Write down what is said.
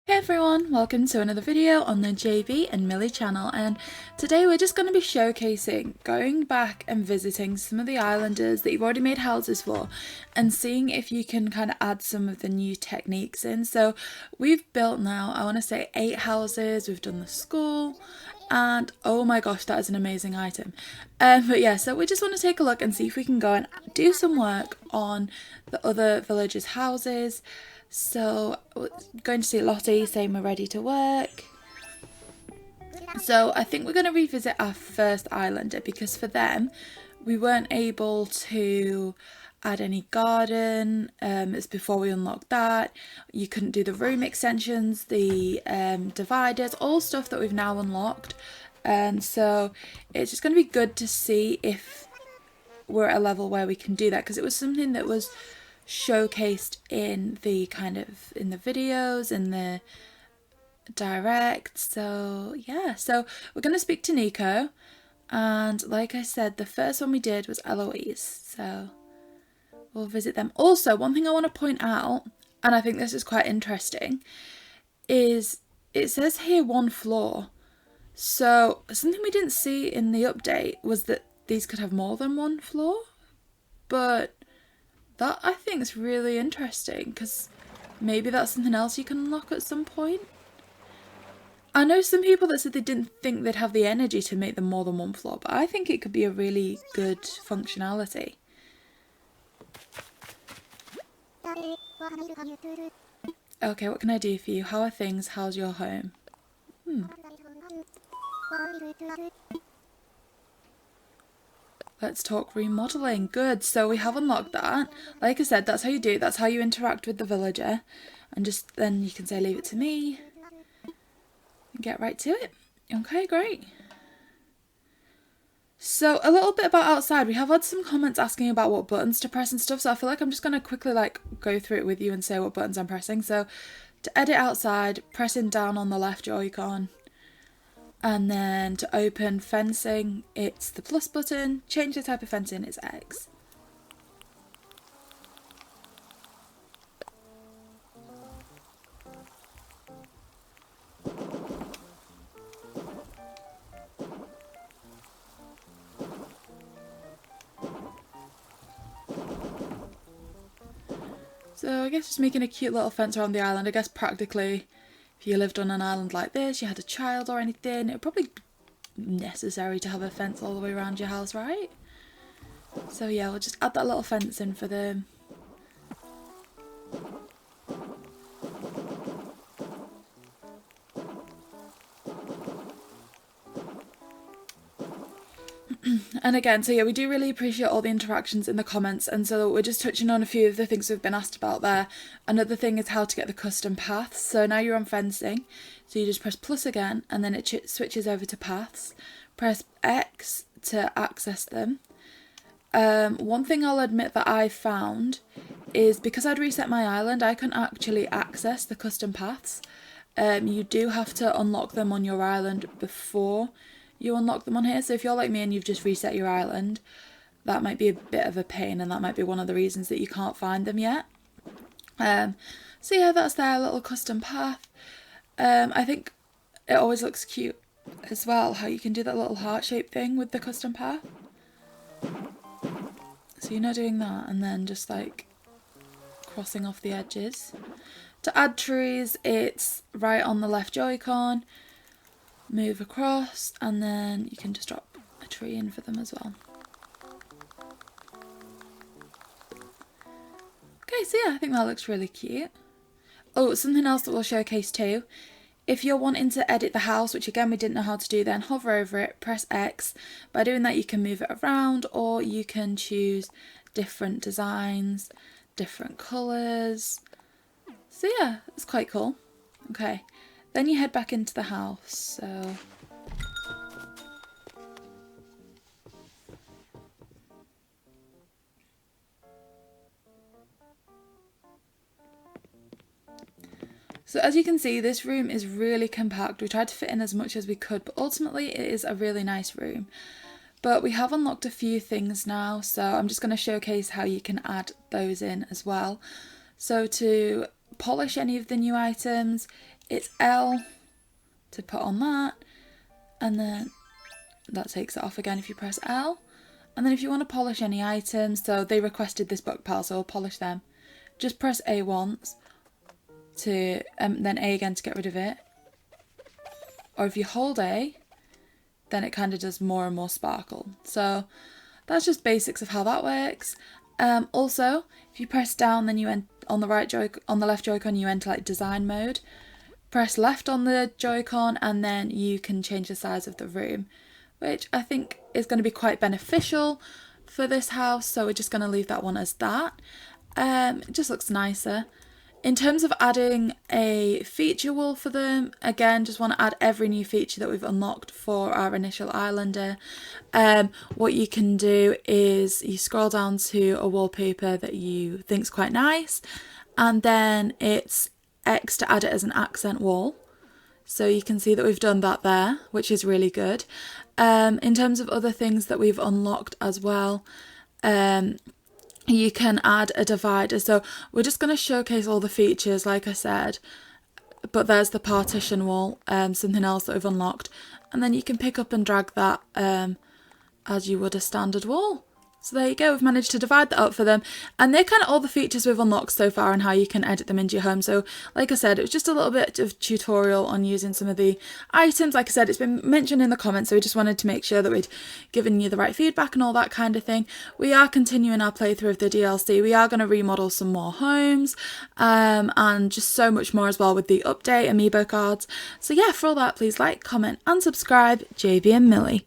Hey everyone, welcome to another video on the JayBee and Milly channel, and today we're just going to be showcasing going back and visiting some of the islanders that you've already made houses for and seeing if you can kind of add some of the new techniques in. So we've built now, I want to say 8 houses, we've done the school, and oh my gosh, that is an amazing item. But yeah, so we just want to take a look and see if we can go and do some work on the other villagers' houses. So we're going to see Lottie saying we're ready to work. So I think we're going to revisit our first islander because for them we weren't able to add any garden. It's before we unlocked that. You couldn't do the room extensions, the dividers, all stuff that we've now unlocked. And so it's just going to be good to see if we're at a level where we can do that, because it was something that was showcased in the in the videos, in the direct. So yeah, so we're going to speak to Nico, and like I said, the first one we did was Eloise, so we'll visit them. Also, one thing I want to point out, and I think this is quite interesting, is it says here 1 floor. So something we didn't see in the update was that these could have more than 1 floor, but that I think is really interesting because maybe that's something else you can unlock at some point. I know some people that said they didn't think they'd have the energy to make them more than 1 floor, but I think it could be a really good functionality. Okay, what can I do for you? How are things? How's your home? Let's talk remodeling. Good, so we have unlocked that. Like I said, that's how you do it. That's how you interact with the villager. And just then you can say leave it to me and get right to it. Okay, great. So a little bit about outside. We have had some comments asking about what buttons to press and stuff, so I feel like I'm just going to quickly go through it with you and say what buttons I'm pressing. So to edit outside, pressing down on the left Joy-Con. And then to open fencing, it's the plus button. Change the type of fencing, it's X. So I guess just making a cute little fence around the island. I guess practically, if you lived on an island like this, you had a child or anything, it would probably be necessary to have a fence all the way around your house, right? So yeah, we'll just add that little fence in for them. And again, so yeah, we do really appreciate all the interactions in the comments, and so we're just touching on a few of the things we've been asked about there. Another thing is how to get the custom paths. So now you're on fencing, so you just press plus again, and then it switches over to paths. Press X to access them. One thing I'll admit that I found is because I'd reset my island, I couldn't actually access the custom paths. You do have to unlock them on your island before you unlock them on here. So if you're like me and you've just reset your island, that might be a bit of a pain, and that might be one of the reasons that you can't find them yet. So yeah, that's their little custom path. I think it always looks cute as well how you can do that little heart-shaped thing with the custom path. So you're not doing that and then just like crossing off the edges. To add trees, it's right on the left Joy-Con, move across, and then you can just drop a tree in for them as well. Okay, so yeah, I think that looks really cute. Oh, something else that we'll showcase too. If you're wanting to edit the house, which again we didn't know how to do then, hover over it, press X. By doing that you can move it around, or you can choose different designs, different colours. So yeah, it's quite cool. Okay, then you head back into the house. So as you can see, this room is really compact. We tried to fit in as much as we could, but ultimately it is a really nice room. But we have unlocked a few things now, so I'm just going to showcase how you can add those in as well. So to polish any of the new items, it's L to put on that, and then that takes it off again if you press L. And then if you want to polish any items, so they requested this book pile, so I'll polish them. Just press A once to, then A again to get rid of it. Or if you hold A, then it kind of does more and more sparkle. So that's just basics of how that works. Also, if you press down, then you on the left Joy-Con, you enter like design mode. Press left on the Joy-Con, and then you can change the size of the room, which I think is going to be quite beneficial for this house. So we're just going to leave that one as that. It just looks nicer. In terms of adding a feature wall for them, again, just want to add every new feature that we've unlocked for our initial islander. What you can do is you scroll down to a wallpaper that you think's quite nice, and then it's X to add it as an accent wall. So you can see that we've done that there, which is really good. In terms of other things that we've unlocked as well, you can add a divider. So we're just going to showcase all the features, like I said, but there's the partition wall, something else that we've unlocked, and then you can pick up and drag that as you would a standard wall. So there you go, we've managed to divide that up for them, and they're kind of all the features we've unlocked so far and how you can edit them into your home. So like I said, it was just a little bit of tutorial on using some of the items. Like I said, it's been mentioned in the comments, so we just wanted to make sure that we'd given you the right feedback and all that kind of thing. We are continuing our playthrough of the DLC. We are going to remodel some more homes, and just so much more as well with the update amiibo cards. So yeah, for all that, please like, comment and subscribe. JayBee and Milly.